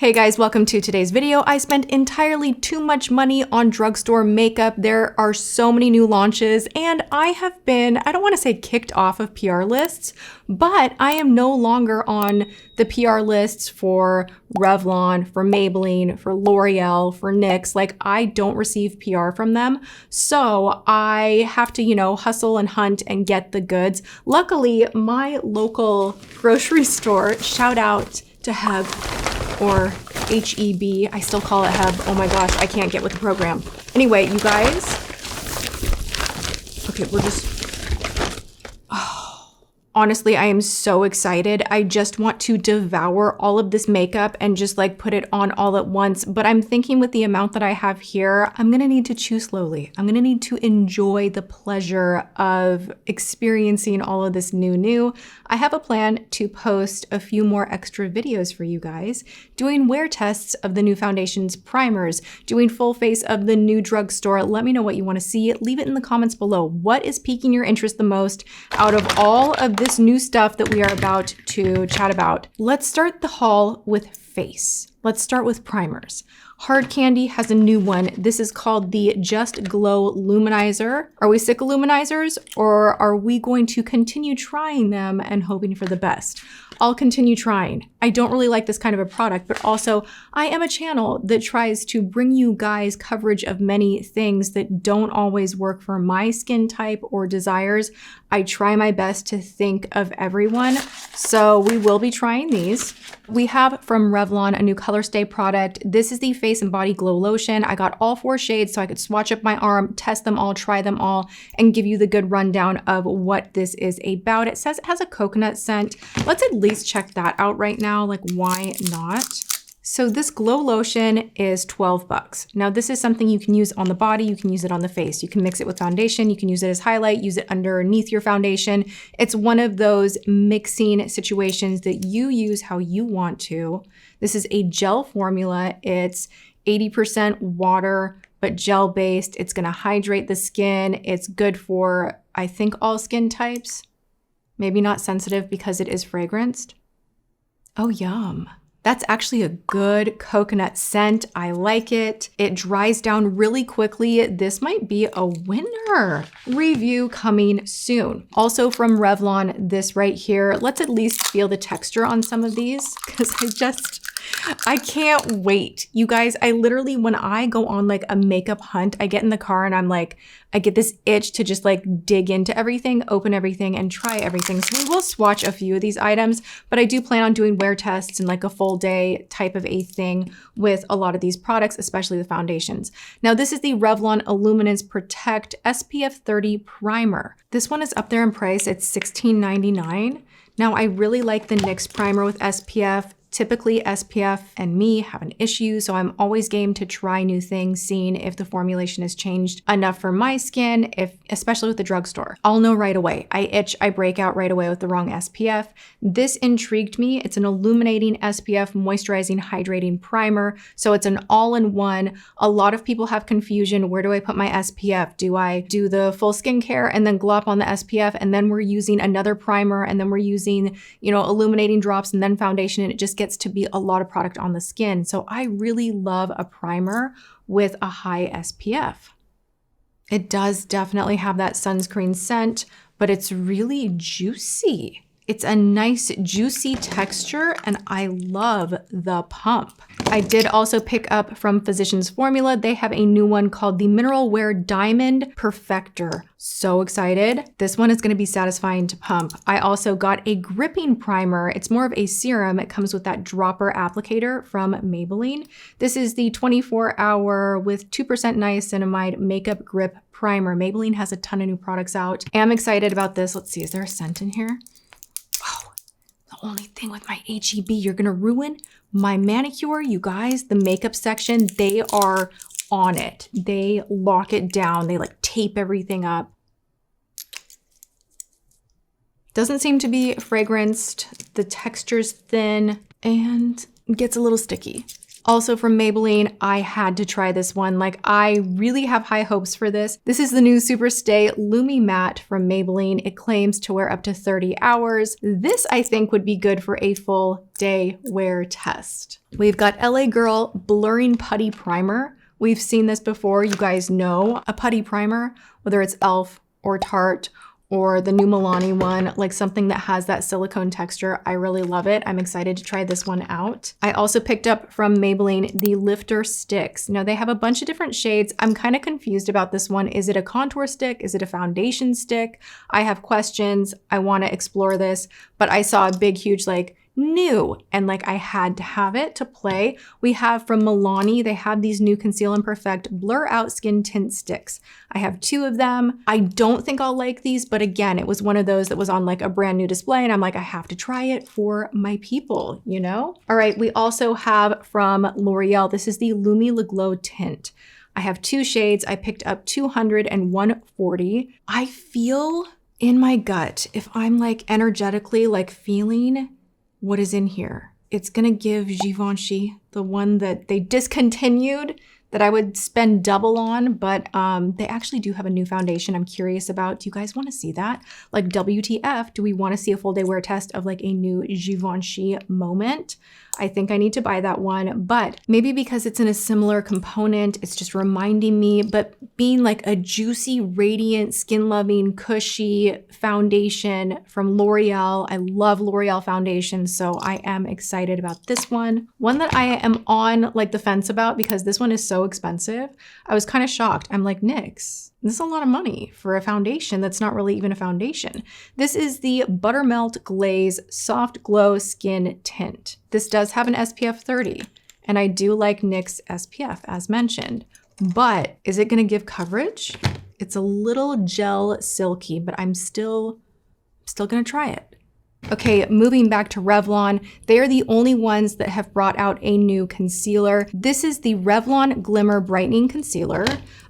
Hey guys, welcome to today's video. I spent entirely too much money on drugstore makeup. There are so many new launches and I have been, I don't want to say kicked off of PR lists, but I am no longer on the PR lists for Revlon, for Maybelline, for L'Oreal, for NYX. Like, I don't receive PR from them. So I have to, hustle and hunt and get the goods. Luckily, my local grocery store, shout out to Heb, or HEB, I still call it Heb. Oh my gosh, I can't get with the program. Anyway, you guys, okay, honestly, I am so excited. I just want to devour all of this makeup and just like put it on all at once. But I'm thinking with the amount that I have here, I'm gonna need to chew slowly. I'm gonna need to enjoy the pleasure of experiencing all of this new. I have a plan to post a few more extra videos for you guys, doing wear tests of the new foundations, primers, doing full face of the new drugstore. Let me know what you wanna see. Leave it in the comments below. What is piquing your interest the most out of all of this new stuff that we are about to chat about? Let's start the haul with face. Let's start with primers. Hard Candy has a new one. This is called the Just Glow Luminizer. Are we sick of luminizers, or are we going to continue trying them and hoping for the best? I'll continue trying. I don't really like this kind of a product, but also I am a channel that tries to bring you guys coverage of many things that don't always work for my skin type or desires. I try my best to think of everyone. So we will be trying these. We have from Revlon a new Colorstay product. This is the Face and Body Glow Lotion. I got all 4 shades so I could swatch up my arm, test them all, try them all, and give you the good rundown of what this is about. It says it has a coconut scent. Let's at least check that out right now. Like, why not? So this glow lotion is 12 bucks. Now this is something you can use on the body, you can use it on the face, you can mix it with foundation, you can use it as highlight, use it underneath your foundation. It's one of those mixing situations that you use how you want to. This is a gel formula. It's 80% water, but gel based. It's gonna hydrate the skin. It's good for, I think, all skin types. Maybe not sensitive because it is fragranced. Oh, yum. That's actually a good coconut scent. I like it. It dries down really quickly. This might be a winner. Review coming soon. Also from Revlon, this right here. Let's at least feel the texture on some of these because I can't wait. You guys, I literally, when I go on like a makeup hunt, I get in the car and I'm like, I get this itch to just like dig into everything, open everything, and try everything. So we will swatch a few of these items, but I do plan on doing wear tests and like a full day type of a thing with a lot of these products, especially the foundations. Now this is the Revlon Illuminance Protect SPF 30 Primer. This one is up there in price. It's $16.99. Now I really like the NYX primer with SPF. Typically SPF and me have an issue, so I'm always game to try new things, seeing if the formulation has changed enough for my skin, especially with the drugstore. I'll know right away. I itch, I break out right away with the wrong SPF. This intrigued me. It's an illuminating SPF moisturizing hydrating primer, so it's an all-in-one. A lot of people have confusion. Where do I put my SPF? Do I do the full skincare and then glop on the SPF, and then we're using another primer, and then we're using, illuminating drops and then foundation, and it just gets to be a lot of product on the skin. So I really love a primer with a high SPF. It does definitely have that sunscreen scent, but it's really juicy. It's a nice juicy texture and I love the pump. I did also pick up from Physicians Formula. They have a new one called the Mineral Wear Diamond Perfector. So excited. This one is going to be satisfying to pump. I also got a gripping primer. It's more of a serum. It comes with that dropper applicator from Maybelline. This is the 24-hour with 2% niacinamide makeup grip primer. Maybelline has a ton of new products out. I'm excited about this. Let's see, is there a scent in here? The only thing with my HEB, you're gonna ruin my manicure, you guys. The makeup section, they are on it. They lock it down. They like tape everything up. Doesn't seem to be fragranced. The texture's thin and gets a little sticky. Also from Maybelline, I had to try this one. Like, I really have high hopes for this. This is the new Superstay Lumi-Matte from Maybelline. It claims to wear up to 30 hours. This, I think, would be good for a full day wear test. We've got LA Girl Blurring Putty Primer. We've seen this before. You guys know a putty primer, whether it's e.l.f. or Tarte or the new Milani one, like something that has that silicone texture. I really love it. I'm excited to try this one out. I also picked up from Maybelline the Lifter Stix. Now they have a bunch of different shades. I'm kind of confused about this one. Is it a contour stick? Is it a foundation stick? I have questions. I want to explore this, but I saw a big, huge like new, and like I had to have it to play. We have from Milani, they have these new Conceal and Perfect Blur Out Skin Tint Sticks. I have 2 of them. I don't think I'll like these, but again, it was one of those that was on like a brand new display and I'm like, I have to try it for my people, you know? All right, we also have from L'Oreal, this is the Lumi Le Glow Tint. I have 2 shades. I picked up 200 and 140. I feel in my gut, if I'm like energetically like feeling what is in here, it's gonna give Givenchy, the one that they discontinued, that I would spend double on, but they actually do have a new foundation I'm curious about. Do you guys wanna see that? Like WTF, do we wanna see a full day wear test of like a new Givenchy moment? I think I need to buy that one, but maybe because it's in a similar component, it's just reminding me, but being like a juicy, radiant, skin-loving, cushy foundation from L'Oreal. I love L'Oreal foundations, so I am excited about this one. One that I am on like the fence about because this one is so expensive. I was kind of shocked. I'm like, NYX, this is a lot of money for a foundation that's not really even a foundation. This is the Buttermelt Glaze Soft Glow Skin Tint. This does have an SPF 30, and I do like NYX SPF as mentioned, but is it gonna give coverage? It's a little gel silky, but I'm still gonna try it. Okay, moving back to Revlon, they are the only ones that have brought out a new concealer. This is the Revlon Glimmer Brightening Concealer.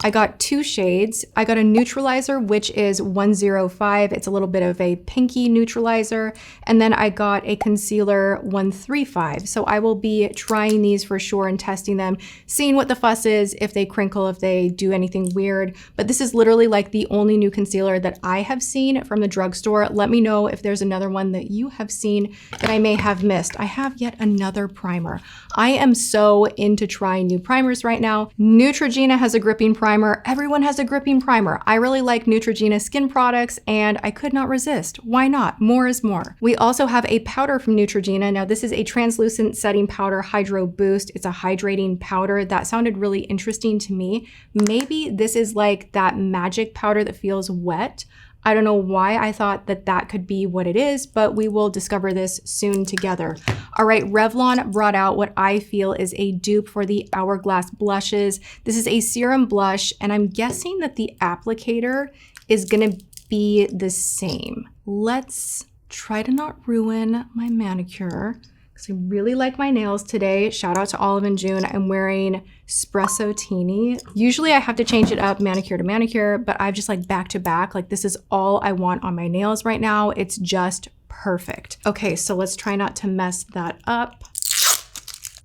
I got 2 shades. I got a neutralizer, which is 105. It's a little bit of a pinky neutralizer. And then I got a concealer 135. So I will be trying these for sure and testing them, seeing what the fuss is, if they crinkle, if they do anything weird. But this is literally like the only new concealer that I have seen from the drugstore. Let me know if there's another one that you have seen that I may have missed. I have yet another primer. I am so into trying new primers right now. Neutrogena has a gripping primer. Everyone has a gripping primer. I really like Neutrogena skin products and I could not resist. Why not? More is more. We also have a powder from Neutrogena. Now this is a translucent setting powder Hydro Boost. It's a hydrating powder. That sounded really interesting to me. Maybe this is like that magic powder that feels wet. I don't know why I thought that that could be what it is, but we will discover this soon together. All right, Revlon brought out what I feel is a dupe for the Hourglass blushes. This is a serum blush, and I'm guessing that the applicator is gonna be the same. Let's try to not ruin my manicure, because I really like my nails today. Shout out to Olive and June. I'm wearing Spressotini. Usually I have to change it up manicure to manicure, but I've just like back to back. Like this is all I want on my nails right now. It's just perfect. Okay, so let's try not to mess that up.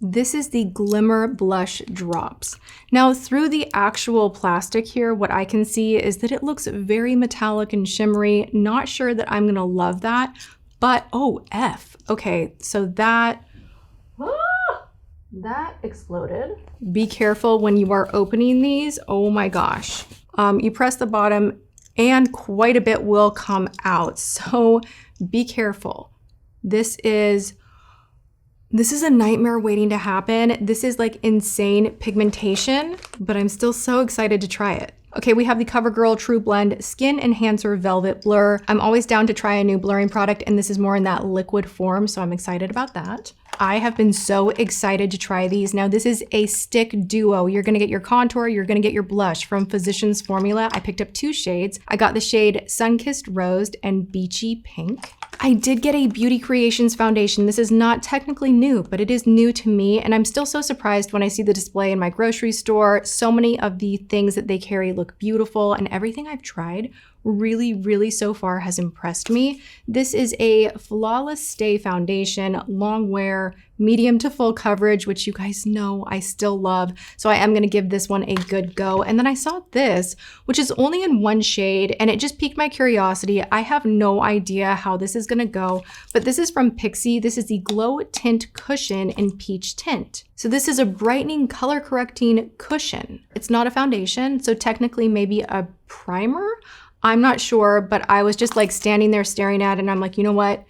This is the Glimmer Blush Drops. Now through the actual plastic here, what I can see is that it looks very metallic and shimmery. Not sure that I'm gonna love that, but oh, F. Okay, so that exploded. Be careful when you are opening these. Oh my gosh. You press the bottom and quite a bit will come out. So be careful. This is a nightmare waiting to happen. This is like insane pigmentation, but I'm still so excited to try it. Okay, we have the CoverGirl True Blend Skin Enhancer Velvet Blur. I'm always down to try a new blurring product, and this is more in that liquid form, so I'm excited about that. I have been so excited to try these. Now, this is a stick duo. You're gonna get your contour, you're gonna get your blush from Physicians Formula. I picked up 2 shades. I got the shade Sunkissed Rose and Beachy Pink. I did get a Beauty Creations foundation. This is not technically new, but it is new to me, and I'm still so surprised when I see the display in my grocery store. So many of the things that they carry look beautiful, and everything I've tried really so far has impressed me. This is a Flawless Stay Foundation, long wear, medium to full coverage, which you guys know I still love. So I am gonna give this one a good go. And then I saw this, which is only in one shade, and it just piqued my curiosity. I have no idea how this is gonna go, but this is from Pixi. This is the Glow Tint Cushion in Peach Tint. So this is a brightening, color correcting cushion. It's not a foundation, so technically maybe a primer? I'm not sure, but I was just like standing there staring at it, and I'm like, you know what?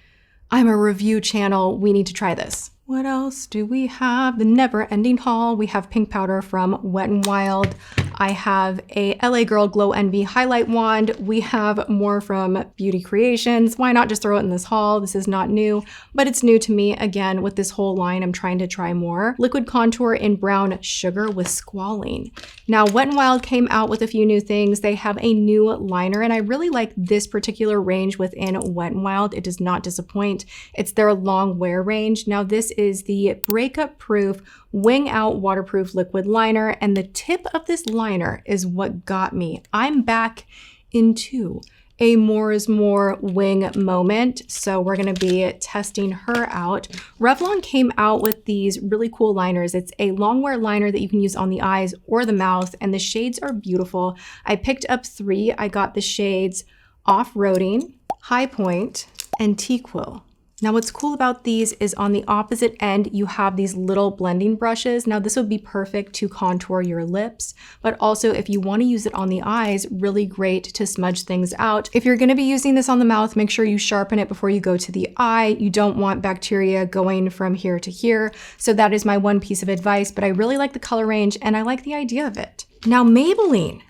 I'm a review channel. We need to try this. What else do we have? The never-ending haul. We have pink powder from Wet n Wild. I have a LA Girl Glow Envy highlight wand. We have more from Beauty Creations. Why not just throw it in this haul? This is not new, but it's new to me. Again, with this whole line, I'm trying to try more. Liquid contour in brown sugar with squalene. Now, Wet n Wild came out with a few new things. They have a new liner, and I really like this particular range within Wet n Wild. It does not disappoint. It's their long wear range. Now, this is the breakup proof wing out waterproof liquid liner, and the tip of this liner is what got me. I'm back into a more is more wing moment, so we're gonna be testing her out. Revlon came out with these really cool liners. It's a long wear liner that you can use on the eyes or the mouth, and the shades are beautiful. I picked up 3. I got the shades Off-Roading, High Point, and Tequil. Now what's cool about these is on the opposite end, you have these little blending brushes. Now this would be perfect to contour your lips, but also if you want to use it on the eyes, really great to smudge things out. If you're going to be using this on the mouth, make sure you sharpen it before you go to the eye. You don't want bacteria going from here to here. So that is my one piece of advice, but I really like the color range and I like the idea of it. Now Maybelline.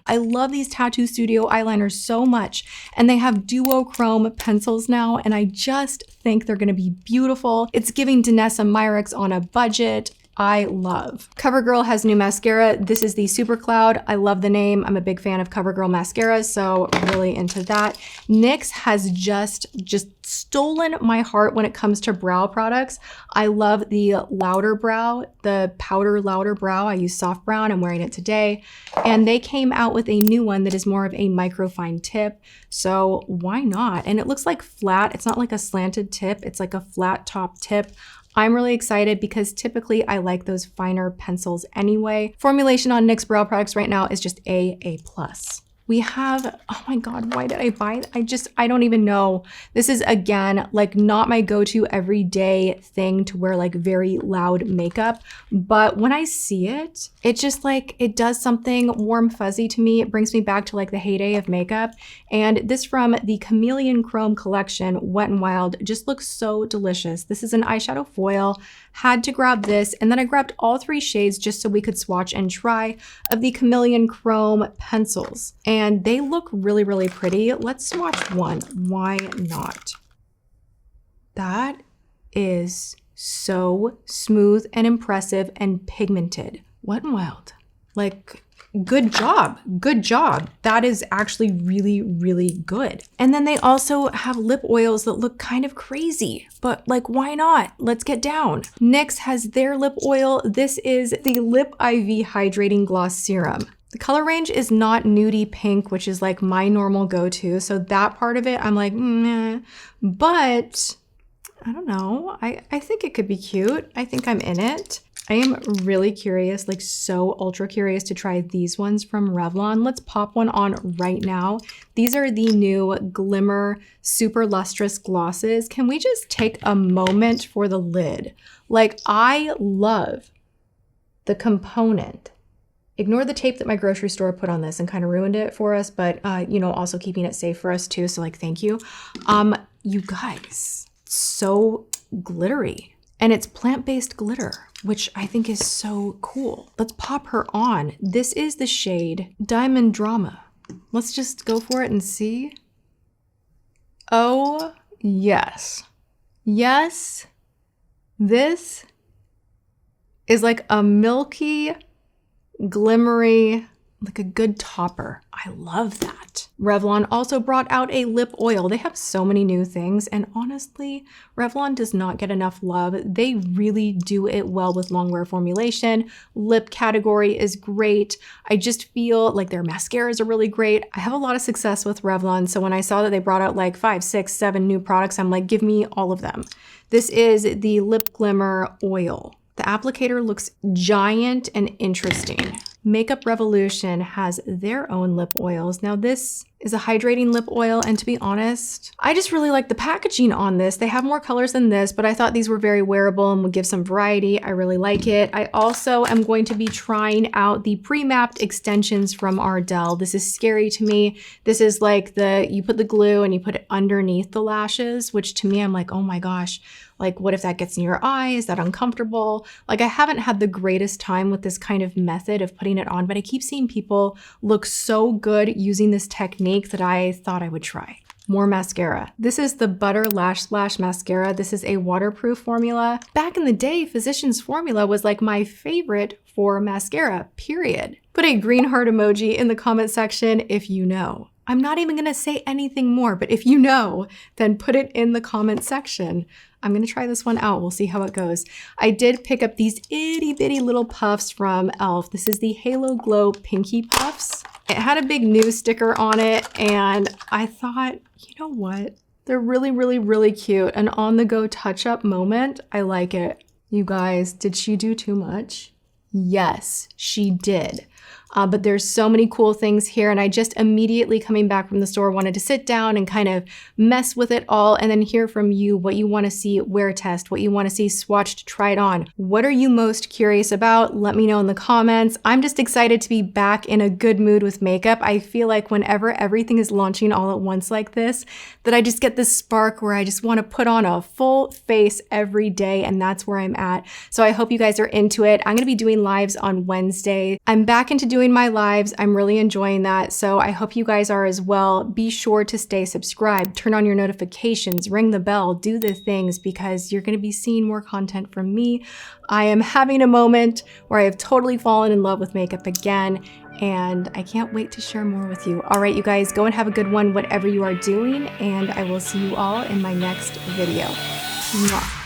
I love these Tattoo Studio eyeliners so much, and they have duochrome pencils now, and I just think they're gonna be beautiful. It's giving Danessa Myricks on a budget. I love. CoverGirl has new mascara. This is the Super Cloud. I love the name. I'm a big fan of CoverGirl mascara, so really into that. NYX has just stolen my heart when it comes to brow products. I love the Louder Brow, the Powder Louder Brow. I use soft brown. I'm wearing it today. And they came out with a new one that is more of a microfine tip. So why not? And it looks like flat. It's not like a slanted tip. It's like a flat top tip. I'm really excited because typically I like those finer pencils anyway. Formulation on NYX brow products right now is just A+. We have, oh my God, why did I buy it? I don't even know. This is, again, like not my go-to everyday thing to wear like very loud makeup. But when I see it, it just like, it does something warm fuzzy to me. It brings me back to like the heyday of makeup. And this from the Chameleon Chrome collection, Wet n Wild, just looks so delicious. This is an eyeshadow foil. Had to grab this. And then I grabbed all 3 shades just so we could swatch and try of the Chameleon Chrome pencils. And they look really pretty. Let's swatch one. Why not? That is so smooth and impressive and pigmented. Wet n Wild. Like, good job. Good job. That is actually really good. And then they also have lip oils that look kind of crazy, but like, why not? Let's get down. NYX has their lip oil. This is the Lip IV Hydrating Gloss Serum. The color range is not nudie pink, which is like my normal go-to. So that part of it, I'm like, meh. But I don't know. I think it could be cute. I think I'm in it. I am really curious, like so ultra curious to try these ones from Revlon. Let's pop one on right now. These are the new Glimmer Super Lustrous Glosses. Can we just take a moment for the lid? Like, I love the component. Ignore the tape that my grocery store put on this and kind of ruined it for us, but you know, also keeping it safe for us too. So like, thank you. You guys, so glittery. And it's plant-based glitter, which I think is so cool. Let's pop her on. This is the shade Diamond Drama. Let's just go for it and see. Oh, yes. Yes, this is like a milky, glimmery like a good topper. I love that. Revlon also brought out a lip oil. They have so many new things, and honestly, Revlon does not get enough love. They really do it well with longwear formulation. Lip category is great. I just feel like their mascaras are really great. I have a lot of success with Revlon, so when I saw that they brought out like 5, 6, 7 new products, I'm like, give me all of them. This is the Lip Glimmer Oil. The applicator looks giant and interesting. Makeup Revolution has their own lip oils. Now this is a hydrating lip oil, and to be honest, I just really like the packaging on this. They have more colors than this, but I thought these were very wearable and would give some variety. I really like it. I also am going to be trying out the pre-mapped extensions from Ardell. This is scary to me. This is like you put the glue and you put it underneath the lashes, which to me, I'm like, oh my gosh, like what if that gets in your eye? Is that uncomfortable? Like I haven't had the greatest time with this kind of method of putting it on, but I keep seeing people look so good using this technique that I thought I would try. More mascara. This is the Butter Lash Splash Mascara. This is a waterproof formula. Back in the day, Physicians Formula was like my favorite for mascara, period. Put a green heart emoji in the comment section if you know. I'm not even gonna say anything more, but if you know, then put it in the comment section. I'm gonna try this one out. We'll see how it goes. I did pick up these itty bitty little puffs from e.l.f. This is the Halo Glow Pinky Puffs. It had a big news sticker on it, and I thought, you know what? They're really, really, really cute. An on-the-go touch-up moment. I like it. You guys, did she do too much? Yes, she did. But there's so many cool things here, and I just immediately coming back from the store wanted to sit down and kind of mess with it all and then hear from you what you want to see wear test, what you want to see swatched, tried on. What are you most curious about? Let me know in the comments. I'm just excited to be back in a good mood with makeup. I feel like whenever everything is launching all at once like this, that I just get this spark where I just want to put on a full face every day, and that's where I'm at. So I hope you guys are into it. I'm going to be doing lives on Wednesday. I'm back into doing my lives. I'm really enjoying that. So I hope you guys are as well. Be sure to stay subscribed, turn on your notifications, ring the bell, do the things, because you're going to be seeing more content from me. I am having a moment where I have totally fallen in love with makeup again, and I can't wait to share more with you. All right, you guys, go and have a good one, whatever you are doing, and I will see you all in my next video. Mwah.